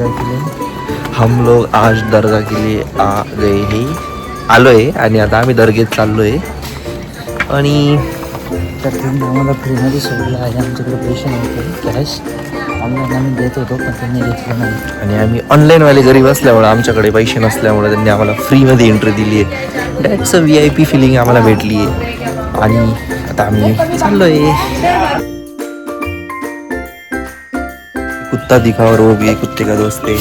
दरगाह के लिए हम लोग आज दरगाह के लिए आ गए हे आलोय आणि आता आम्ही दरगेत चाललोय आणि त्या ट्रेनने आम्हाला फ्रीमध्ये सोडलं आहे. आमच्याकडे पैसे नव्हते कॅश, ऑनलाईन आम्ही देत होतो पण त्यांनी घेतलं नाही. आणि आम्ही ऑनलाईनवाले गरीब असल्यामुळे आमच्याकडे पैसे नसल्यामुळे त्यांनी आम्हाला फ्रीमध्ये एंट्री दिली आहे. दॅट्स अ VIP फिलिंग आम्हाला भेटली आहे. आणि आता आम्ही चाललोय. कुत्ता दिखावर वो भी कुत्ते का दोस्त आहे.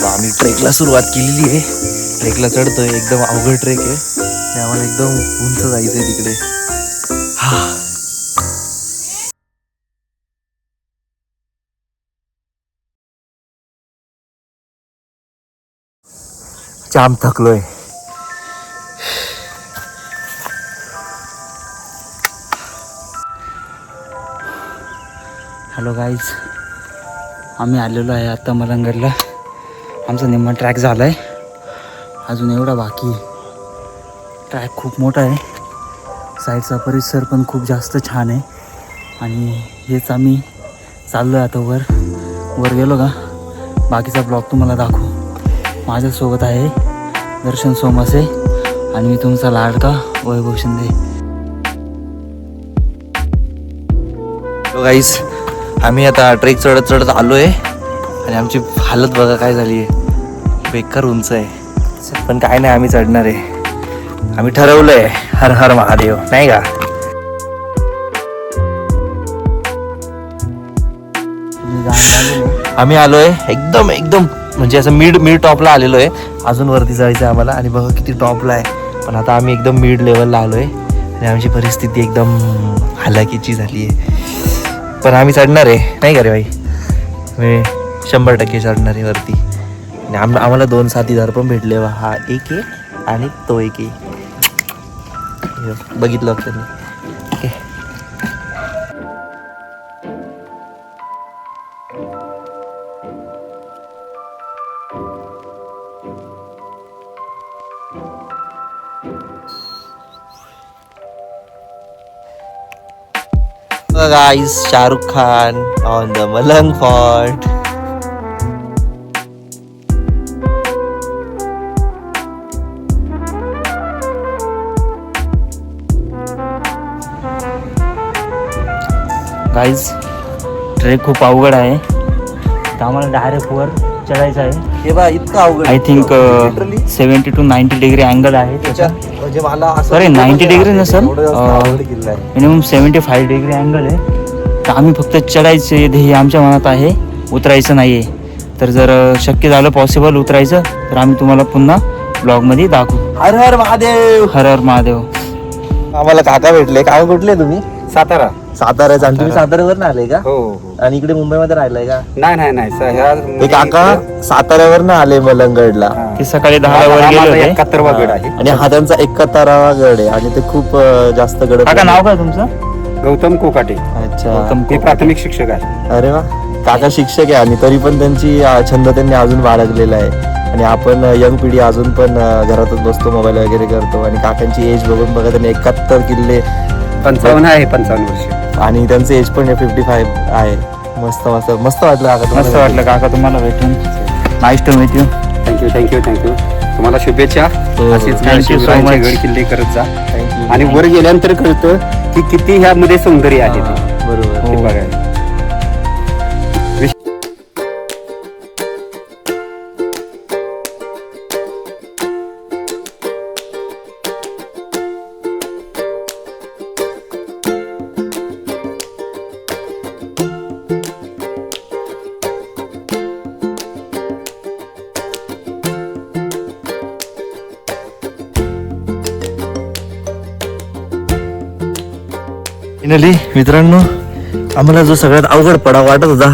आम्ही ट्रेकला सुरुवात केलेली आहे. ट्रेकला चढतोय, एकदम अवघड ट्रेक आहे आणि आम्हाला एकदम उंच जायचंय तिकडे. जाम थकलोय. हॅलो गाईज, आम्ही आलेलो आहे आता मलंगडला. आमचा निम्मा ट्रॅक झाला आहे, अजून एवढा बाकी. ट्रॅक खूप मोठा आहे, साईडचा परिसर पण खूप जास्त छान आहे. आणि हेच आम्ही चाललो आहे आता वर गेलो का बाकीचा ब्लॉग तुम्हाला दाखवू. माझ्यासोबत आहे दर्शन सोमासे आणि मी तुमचा लाडका वैभव शिंदे. हॅलो गाईस, आम्ही आता ट्रेक चढत आलोय आणि आमची हालत बघा काय झाली आहे. बेकार उंच आहे पण काय नाही, आम्ही चढणार आहे. आम्ही ठरवलंय हर हर महादेव, नाही का? आम्ही आलोय एकदम म्हणजे असं मिड टॉपला आलेलो आहे. अजून वरती जायचं आहे आम्हाला आणि बघा किती टॉपला आहे. पण आता आम्ही एकदम मिड लेवलला आलोय आणि आमची परिस्थिती एकदम हालाकीची झाली आहे. पण आम्ही चढणार आहे, नाही का रे भाई? मी 100% चढणार आहे वरती. आणि आम्हाला 2 साथीदार पण भेटले. हा एक आहे आणि तो एक आहे. बघितलं त्यांनी. Okay, guys, Shahrukh Khan on the Malang Fort. Guys, trek खूप अवघड आहे, तर आम्हाला डायरेक्ट वर चढायचं आहे. हे बा इतकं अवघड. I think 70 to 90 degree angle आहे त्याचा. म्हणजे मला सॉरी 90 डिग्री नसेल, किल्ला आहे. मिनिमम 75 डिग्री अँगल आहे. तर आम्ही फक्त चढायचे ध्येय आमच्या मनात आहे, उतरायचं नाही आहे. तर जर शक्य झालं पॉसिबल उतरायचं तर आम्ही तुम्हाला पुन्हा ब्लॉगमध्ये दाखवू. हर हर महादेव. हर हर महादेव. आम्हाला काका भेटले. काका कुठले तुम्ही? सातारा. साताऱ्याचा. आणि तुम्ही साताऱ्यावरून आले का? हो. आणि इकडे मुंबईमध्ये राहिलाय का? नाही. हे काका साताऱ्यावरून आले मलंगडला. ते सकाळी 10 वर गेले होते. 71वा गड आहे आणि हा त्यांचा 71वा गड आहे आणि ते खूप जास्त गड. काका नाव काय तुमचं? गौतम कोकाटे. अच्छा, मी प्राथमिक शिक्षक आहे. अरे वा. काका शिक्षक आहे आणि तरी पण त्यांची छंद त्यांनी अजून बाळगलेला आहे. आणि आपण यंग पिढी अजून पण घरातच बसतो, मोबाईल वगैरे करतो. आणि काकांची एज बघून बघा, त्यांनी 71 किल्ले, 55 आहे, 55 वर्ष. आणि त्यांचं एज पण 55 आहे. मस्त वाटलं काका. मस्त वाटलं काका तुम्हाला भेटून. Nice to meet you. Thank you. तुम्हाला शुभेच्छा. अशीच Thank you so much. गड किल्ले करत जा. थँक्यू. आणि वर गेल्यानंतर कळतं की किती ह्यामध्ये सौंदर्य आहे ते. बरोबर. ते बघायला. फायनली मित्रांनो, आम्हाला जो सगळ्यात अवघड पडाव वाटत होता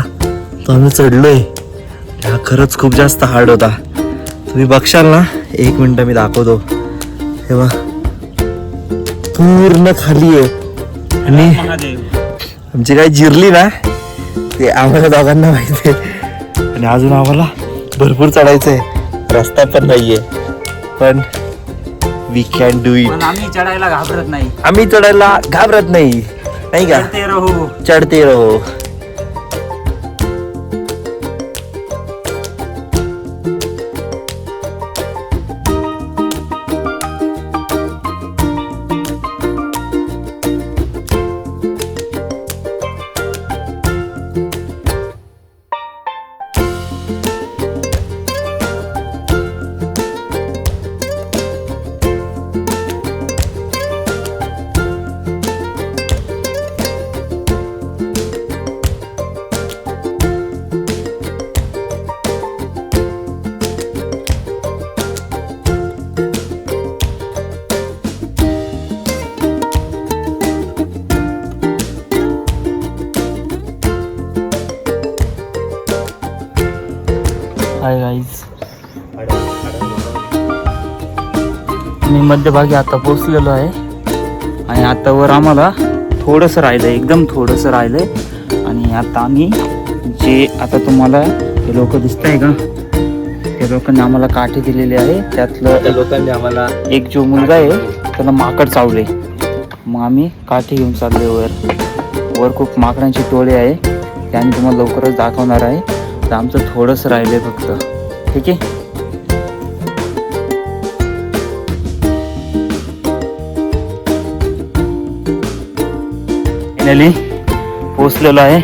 तो आम्ही चढलोय. हा खरंच खूप जास्त हार्ड होता. तुम्ही बघशाल ना, 1 मिनिट मी दाखवतो. हे बघा पूर्ण खाली आहे आणि आमची काय जिरली ना ते आम्हाला दोघांना माहिती आहे. आणि अजून आम्हाला भरपूर चढायचं आहे, रस्ता पण नाहीये. पण वी कॅन डू इट. आम्ही चढायला घाबरत नाही. आम्ही चढायला घाबरत नाही, नाही का? चढते रहो. मी मध्यभागी आता पोचलेलो आहे आणि आता वर आम्हाला थोडंसं राहिलं आहे, एकदम थोडंसं राहिलं आहे. आणि आता आम्ही जे आता तुम्हाला हे लोक दिसत आहे का, त्या लोकांनी आम्हाला काठी दिलेली आहे. त्यातलं लोकांनी आम्हाला एक जो मुलगा आहे त्याला माकड चावले. मग आम्ही काठी घेऊन चालले वर खूप माकडांची टोळी आहे, ते आम्ही तुम्हाला लवकरच दाखवणार आहे. तर आमचं थोडंसं राहिलं आहे फक्त. ठीक आहे. फायनली पोचलेलो आहे.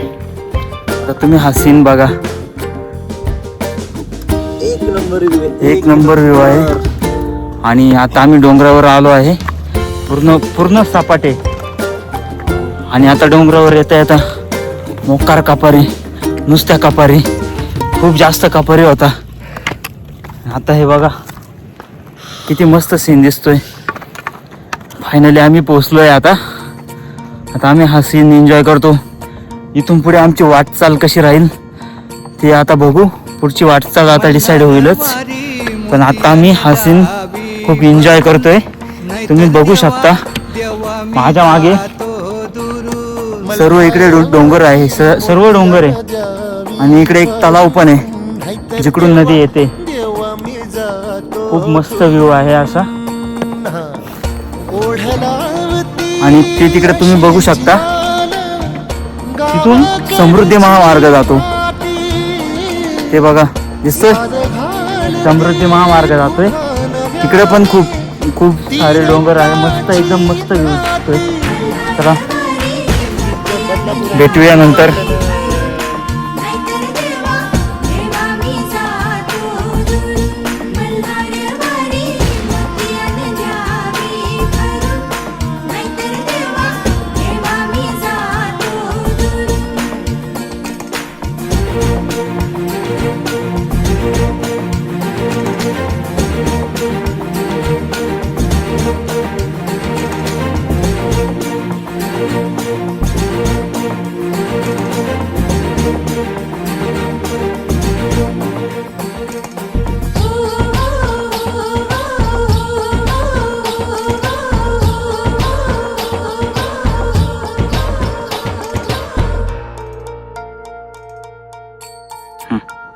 तर तुम्ही हा सीन बघा, एक नंबर व्ह्यू आहे. आणि आता आम्ही डोंगरावर आलो आहे, पूर्ण सपाटे. आणि आता डोंगरावर येता मोकार कपारी, नुसत्या कपारी, खूप जास्त कपारी होता. आता हे बघा किती मस्त सीन दिसतोय. फायनली आम्ही पोचलोय. आता आम्ही हा सीन एन्जॉय करतो. इथून पुढे आमची वाटचाल कशी राहील ते आता बघू. पुढची वाटचाल आता डिसाईड होईलच. पण आता आम्ही हा सीन खूप एन्जॉय करतोय. तुम्ही बघू शकता माझ्या मागे सर्व इकडे डोंगर आहे, सर्व डोंगर आहे. आणि इकडे एक तलाव पण आहे जिकडून नदी येते. खूप मस्त व्ह्यू आहे असा. आणि ते तिकडे तुम्ही बघू शकता, तिथून समृद्धी महामार्ग जातो. ते बघा दिसतोय, समृद्धी महामार्ग जातोय. तिकडे पण खूप सारे डोंगर आहे. मस्त, एकदम मस्त व्ह्यू दिसतोय. चला भेटूया नंतर.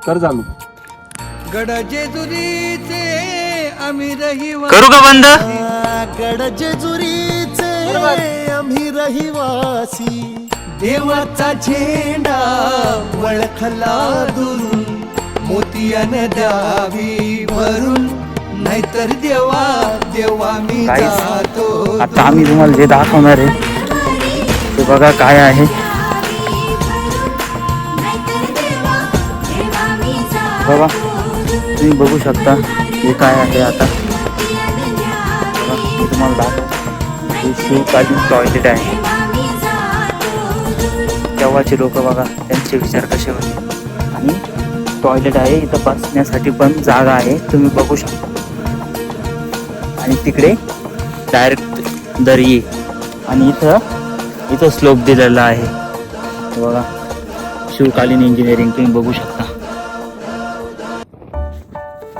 कर चालू. गडजेजुरीचे आम्ही रहिवासी, करू का बंद? गडजेजुरीचे आम्ही रहिवासी, देवाचा झेंडा वळखला दुरून, मोतियाने द्यावी भरून, नाहीतर देवा मी जातो. आता आम्ही तुम्हाला जे दाखवणार आहे ते बघा काय आहे. बघा तुम्ही बघू शकता हे काय आहे. आता बघा मी तुम्हाला दाखवतो, हे शिवकालीन टॉयलेट आहे. तेव्हाचे लोक बघा त्यांचे विचार कसे होते. आणि टॉयलेट आहे, इथं बसण्यासाठी पण जागा आहे, तुम्ही बघू शकता. आणि तिकडे डायरेक्ट दरी आणि इथं स्लोप दिलेला आहे. बघा शिवकालीन इंजिनिअरिंग तुम्ही बघू शकता.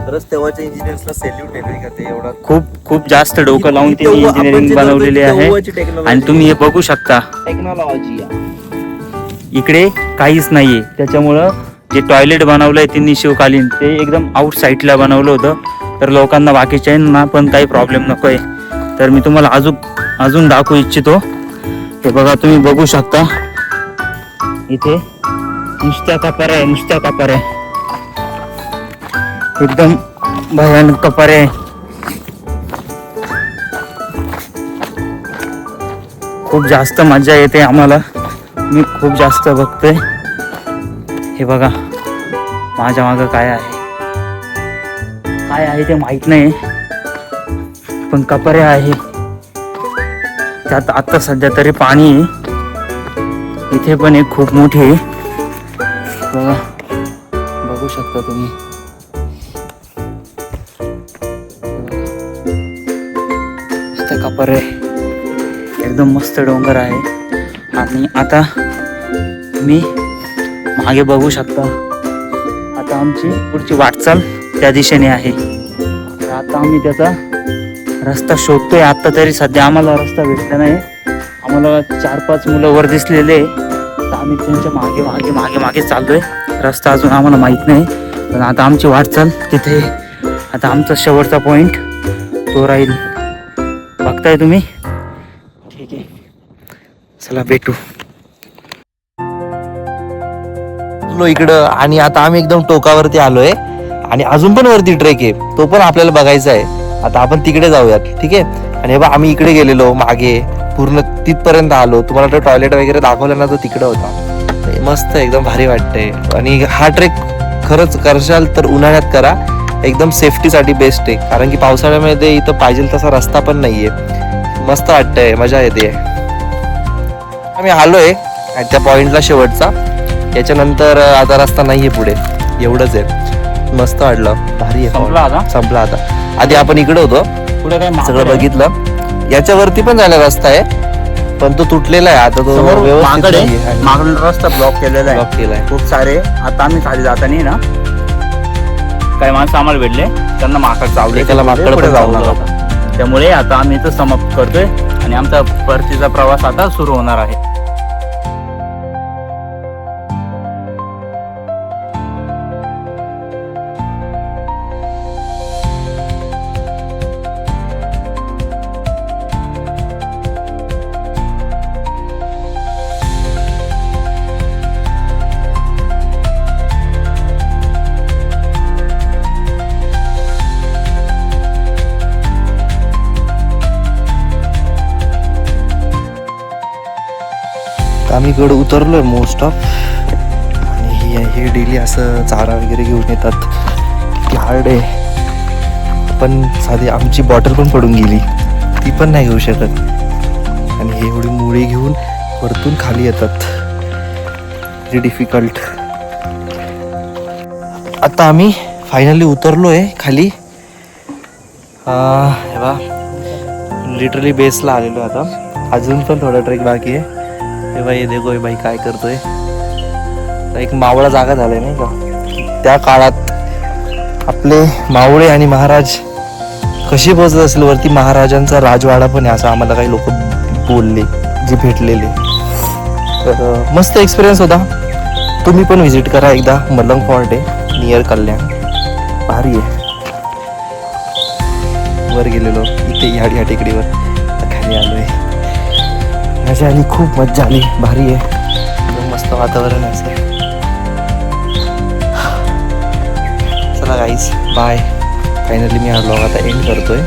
खरंच तेव्हाच्या इंजिनियर्सला सॅल्यूट आहे का. ते एवढा खूप जास्त डोकं लावून त्यांनी इंजिनिअरिंग बनवलेली आहे. आणि तुम्ही हे बघू शकता टेक्नॉलॉजी इकडे काहीच नाहीये. त्याच्यामुळं जे टॉयलेट बनवलंय त्यांनी शिवकालीन ते एकदम आउट साईडला बनवलं होतं. तर लोकांना बाकीच्यांना पण काही प्रॉब्लेम नको आहे. तर मी तुम्हाला अजून दाखवू इच्छितो. हे बघा तुम्ही बघू शकता इथे नुसत्या कपाऱ्या एकदम भयानक कपारे. खूप जास्त मजा येते आम्हाला. मी खूप जास्त बघतोय. हे बघा माझ्या मागं काय आहे ते माहित नाही, पण कपारे आहे. त्यात आता सध्या तरी पाणी आहे. इथे पण एक खूप मोठी आहे. बघा बघू शकता तुम्ही. कपारे एकदम मस्त डोंगर आहे. आणि आता मी मागे बघू शकता, आता आमची पुढची वाटचाल त्या दिशेने आहे. आता आम्ही त्याचा रस्ता शोधतोय. आता तरी सध्या आम्हाला रस्ता भेटला नाही. आम्हाला 4-5 मुलं वर दिसलेले, तर आम्ही त्यांच्या मागे मागे मागे मागे चाललोय. रस्ता अजून आम्हाला माहीत नाही, पण आता आमची वाटचाल तिथे, आता आमचा शेवटचा पॉईंट तो राहील. बघताय तुम्ही. ठीक आहे, चला भेटू. इकडं आणि आता आम्ही एकदम टोकावरती आलोय आणि अजून पण वरती ट्रेक आहे, तो पण आपल्याला बघायचा आहे. आता आपण तिकडे जाऊयात, ठीक आहे. आणि हे बघ, आम्ही इकडे गेलेलो मागे, पूर्ण तिथपर्यंत आलो. तुम्हाला तो टॉयलेट वगैरे दाखवलं ना, तो तिकडे होता. मस्त एकदम भारी वाटतंय. आणि हा ट्रेक खरंच करशाल तर उन्हाळ्यात करा, एकदम सेफ्टीसाठी बेस्ट आहे. कारण की पावसाळ्यामध्ये इथं पाहिजे तसा रस्ता पण नाहीये. मस्त वाटतंय, मजा येते. आम्ही आलोय त्या पॉइंटला शेवटचा. याच्यानंतर आता रस्ता नाहीये पुढे, एवढंच आहे. मस्त वाटलं, भारी आहे. संपला आता? संपला आता. आधी आपण इकडे होतो, पुढे काय सगळं बघितलं. याच्यावरती पण जायला रस्ता आहे, पण तो तुटलेला आहे आता. तो व्यवस्थित नाहीये. आणि मागून रस्ता ब्लॉक केलेला आहे, block केलाय. खूप सारे. आता आम्ही खाली जाताना ना, काही माणसं आम्हाला भेटले, त्यांना माकड चावले, एकाला माकड पुढे पण जाऊ चावलं नका. त्यामुळे आता आम्ही इथं समाप्त करतोय आणि आमचा परतीचा प्रवास आता सुरू होणार आहे. आम्ही गड उतरलोय मोस्ट ऑफ. आणि हे डेली असं चारा वगैरे घेऊन येतात. किती हार्ड आहे. पण साधी आमची बॉटल पण पडून गेली, ती पण नाही घेऊ शकत. आणि हे एवढी मुळी घेऊन वरतून खाली येतात. Very difficult. आता आम्ही फायनली उतरलोय खाली. हे बा, लिटरली बेसला आलेलो आता. अजून पण थोडा ट्रेक बाकी आहे. हे बाई, हे देखो, हे बाई काय करतोय. एक मावळा जागा झालाय नाही का. त्या काळात आपले मावळे आणि महाराज कशी पोहोचत असेल वरती. महाराजांचा राजवाडा पण आहे असं आम्हाला काही लोक बोलले, जे भेटलेले. तर मस्त एक्सपिरियन्स होता. तुम्ही पण व्हिजिट करा एकदा. मलंग फॉर्ट आहे नियर कल्याण, भारी आहे. वर गेलेलो इथे ह्या टेकडीवर, खाली आलोय. मजा आली, खूप मजा आली, भारी आहे. एकदम मस्त वातावरण असेल. चला गाईज, बाय. फायनली मी हा ब्लॉग आता एंड करतोय.